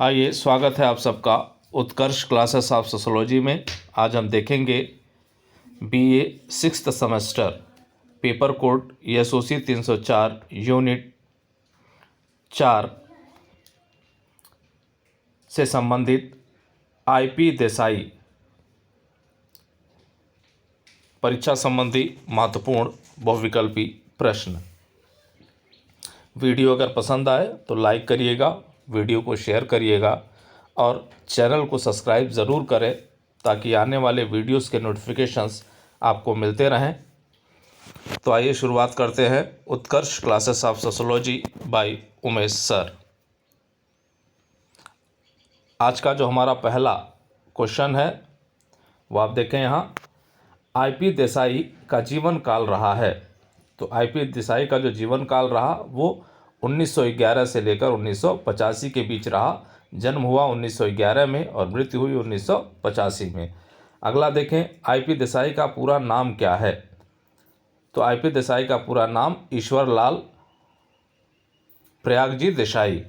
आइए, स्वागत है आप सबका उत्कर्ष क्लासेस ऑफ सोशोलॉजी में। आज हम देखेंगे BA sixth semester paper code SOC 304 unit 4 से संबंधित आईपी देसाई परीक्षा संबंधी महत्वपूर्ण बहुविकल्पी प्रश्न। वीडियो अगर पसंद आए तो लाइक करिएगा, वीडियो को शेयर करिएगा और चैनल को सब्सक्राइब ज़रूर करें ताकि आने वाले वीडियोस के नोटिफिकेशंस आपको मिलते रहें। तो आइए शुरुआत करते हैं Utkarsh classes of sociology by Umesh sir. आज का जो हमारा पहला क्वेश्चन है वो आप देखें यहाँ, आईपी देसाई का जीवन काल रहा है। तो आईपी देसाई का जो जीवन काल रहा वो 1911 से लेकर 1985 के बीच रहा। जन्म हुआ 1911 में और मृत्यु हुई 1985 में। अगला देखें, आईपी देसाई का पूरा नाम क्या है। तो आईपी देसाई का पूरा नाम ईश्वरलाल प्रयागजी देसाई,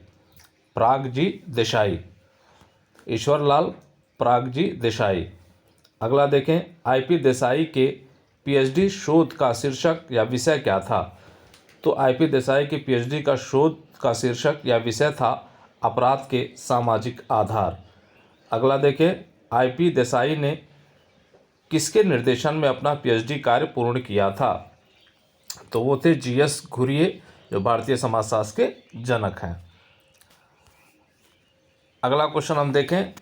ईश्वरलाल प्रयागजी देसाई। अगला देखें, आईपी देसाई के पीएचडी शोध का शीर्षक या विषय क्या था। तो आईपी देसाई के पीएचडी का शोध का शीर्षक या विषय था अपराध के सामाजिक आधार। अगला देखें, आईपी देसाई ने किसके निर्देशन में अपना पीएचडी कार्य पूर्ण किया था। तो वो थे जीएस घुरिये, जो भारतीय समाजशास्त्र के जनक हैं। अगला क्वेश्चन हम देखें,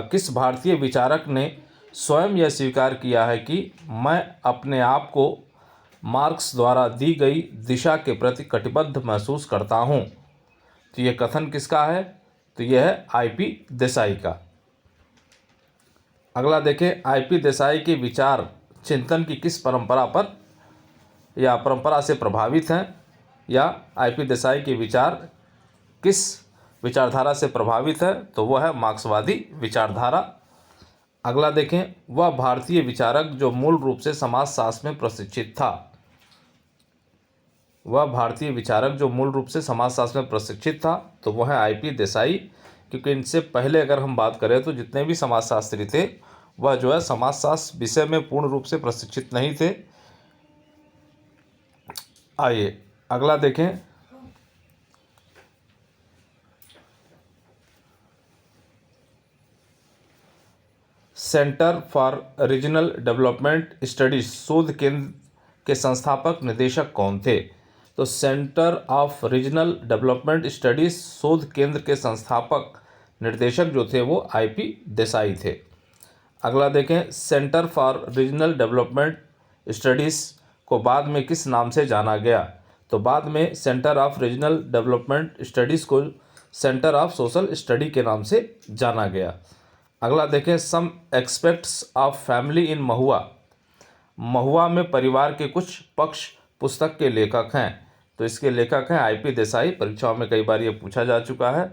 किस भारतीय विचारक ने स्वयं यह स्वीकार किया है कि मैं अपने आप को मार्क्स द्वारा दी गई दिशा के प्रति कटिबद्ध महसूस करता हूँ। तो यह कथन किसका है। तो यह है आईपी देसाई का। अगला देखें, आईपी देसाई के विचार चिंतन की किस परंपरा पर या परंपरा से प्रभावित हैं, या आईपी देसाई के विचार किस विचारधारा से प्रभावित है। तो वह है मार्क्सवादी विचारधारा। अगला देखें, वह भारतीय विचारक जो मूल रूप से समाजशास्त्र में प्रशिक्षित था। वह भारतीय विचारक जो मूल रूप से समाजशास्त्र में प्रशिक्षित था तो वह है आईपी देसाई। क्योंकि इनसे पहले अगर हम बात करें तो जितने भी समाजशास्त्री थे वह जो है समाजशास्त्र विषय में पूर्ण रूप से प्रशिक्षित नहीं थे। आइए अगला देखें, centre for regional development studies शोध केंद्र के संस्थापक निदेशक कौन थे। तो centre of regional development studies शोध केंद्र के संस्थापक निर्देशक जो थे वो आईपी देसाई थे। अगला देखें, centre for regional development studies को बाद में किस नाम से जाना गया। तो बाद में centre of regional development studies को सेंटर ऑफ सोशल स्टडी के नाम से जाना गया। अगला देखें, some aspects of family in महुआ में परिवार के कुछ पक्ष पुस्तक के लेखक हैं। तो इसके लेखक हैं आईपी देसाई। परीक्षाओं में कई बार ये पूछा जा चुका है।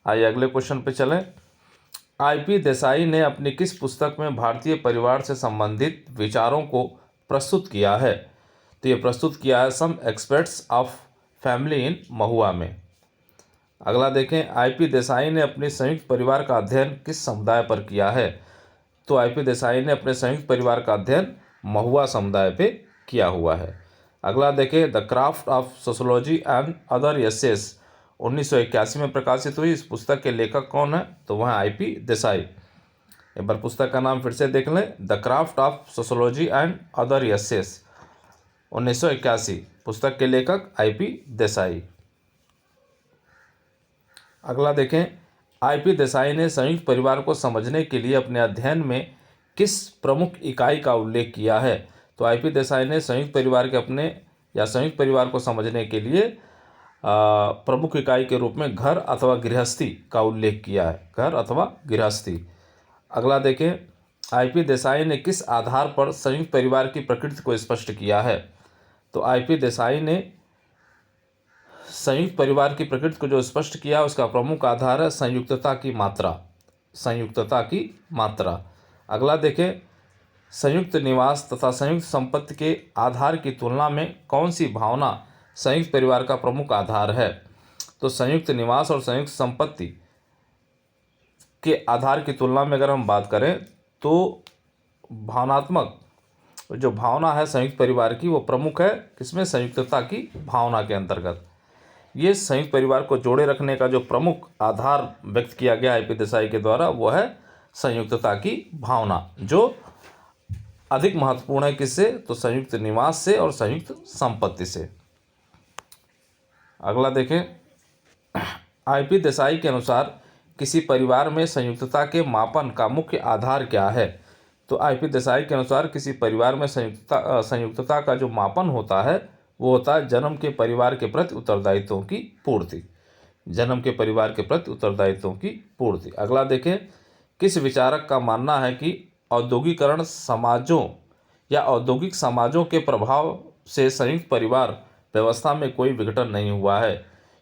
आइए अगले क्वेश्चन पे चलें। आईपी देसाई ने अपनी किस पुस्तक में भारतीय परिवार से संबंधित विचारों को प्रस्तुत किया है। तो ये प्रस्तुत किया है some aspects of family in महुआ में। अगला देखें, आईपी देसाई ने अपने संयुक्त परिवार का अध्ययन किस समुदाय पर किया है। तो आईपी देसाई ने अपने संयुक्त परिवार का अध्ययन महुआ समुदाय पे किया हुआ है। अगला देखें, the craft of sociology and other essays 1981 में प्रकाशित हुई। इस पुस्तक के लेखक कौन है। तो वह आईपी देसाई। एक बार पुस्तक का नाम फिर से देख लें, the craft of sociology and other essays 1981। पुस्तक के लेखक आईपी देसाई। अगला देखें, आईपी देसाई ने संयुक्त परिवार को समझने के लिए अपने अध्ययन में किस प्रमुख इकाई का उल्लेख किया है। तो आईपी देसाई ने संयुक्त परिवार को समझने के लिए प्रमुख इकाई के रूप में घर अथवा गृहस्थी का उल्लेख किया है, घर अथवा गृहस्थी। अगला देखें, आईपी देसाई ने किस आधार पर संयुक्त परिवार की प्रकृति को स्पष्ट किया है। तो आईपी देसाई ने संयुक्त परिवार की प्रकृति को जो स्पष्ट किया उसका प्रमुख आधार है संयुक्तता की मात्रा। अगला देखें, संयुक्त निवास तथा संयुक्त संपत्ति के आधार की तुलना में कौन सी भावना संयुक्त परिवार का प्रमुख आधार है। तो संयुक्त निवास और संयुक्त संपत्ति के आधार की तुलना में अगर हम बात करें तो भावनात्मक जो भावना है संयुक्त परिवार की वो प्रमुख है, किसमें, संयुक्तता की भावना के अंतर्गत। ये संयुक्त परिवार को जोड़े रखने का जो प्रमुख आधार व्यक्त किया गया आईपी देसाई के द्वारा वो है संयुक्तता की भावना, जो अधिक महत्वपूर्ण है किससे, तो संयुक्त निवास से और संयुक्त संपत्ति से। अगला देखें, आईपी देसाई के अनुसार किसी परिवार में संयुक्तता के मापन का मुख्य आधार क्या है। तो आईपी देसाई के अनुसार किसी परिवार में संयुक्तता का जो मापन होता है वो होता है जन्म के परिवार के प्रति उत्तरदायित्वों की पूर्ति। जन्म के परिवार के प्रति उत्तरदायित्वों की पूर्ति। अगला देखें, किस विचारक का मानना है कि औद्योगिकरण समाजों या औद्योगिक समाजों के प्रभाव से संयुक्त परिवार व्यवस्था में कोई विघटन नहीं हुआ है।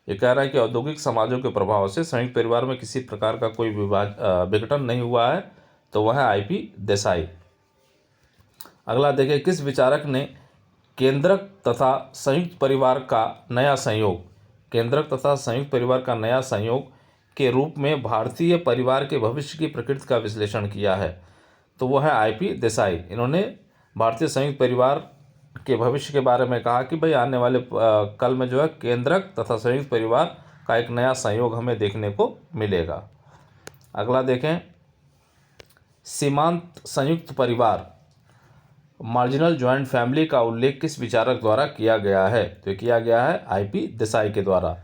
ये कह रहा है कि औद्योगिक समाजों के प्रभाव से संयुक्त परिवार में किसी प्रकार का कोई विघटन नहीं हुआ है, तो वह है आईपी देसाई। अगला देखें, किस विचारक ने केंद्रक तथा संयुक्त परिवार का नया संयोग, केंद्रक तथा संयुक्त परिवार का नया संयोग के रूप में भारतीय परिवार के भविष्य की प्रकृति का विश्लेषण किया है। तो वो है आईपी देसाई। इन्होंने भारतीय संयुक्त परिवार के भविष्य के बारे में कहा कि भाई आने वाले कल में जो है केंद्रक तथा संयुक्त परिवार का एक नया संयोग हमें देखने को मिलेगा। अगला देखें, सीमांत संयुक्त परिवार मार्जिनल ज्वाइंट फैमिली का उल्लेख किस विचारक द्वारा किया गया है। तो किया गया है आईपी देसाई के द्वारा।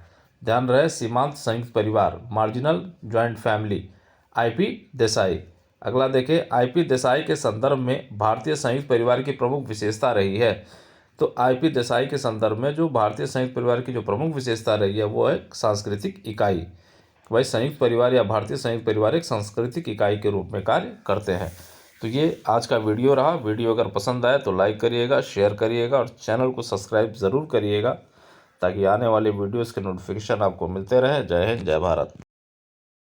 ध्यान रहे, सीमांत संयुक्त परिवार marginal joint family, IP Desai. अगला देखें, आईपी देसाई के संदर्भ में भारतीय संयुक्त परिवार की प्रमुख विशेषता रही है। तो आईपी देसाई के संदर्भ में जो भारतीय संयुक्त परिवार की जो प्रमुख विशेषता रही है वो है सांस्कृतिक इकाई। भाई संयुक्त परिवार या भारतीय संयुक्त परिवार एक सांस्कृतिक इकाई के रूप में कार्य करते हैं। तो ये आज का वीडियो रहा। वीडियो अगर पसंद आए तो लाइक करिएगा, शेयर करिएगा और चैनल को सब्सक्राइब ज़रूर करिएगा ताकि आने वाले वीडियोज़ के नोटिफिकेशन आपको मिलते रहें। जय हिंद, जय भारत।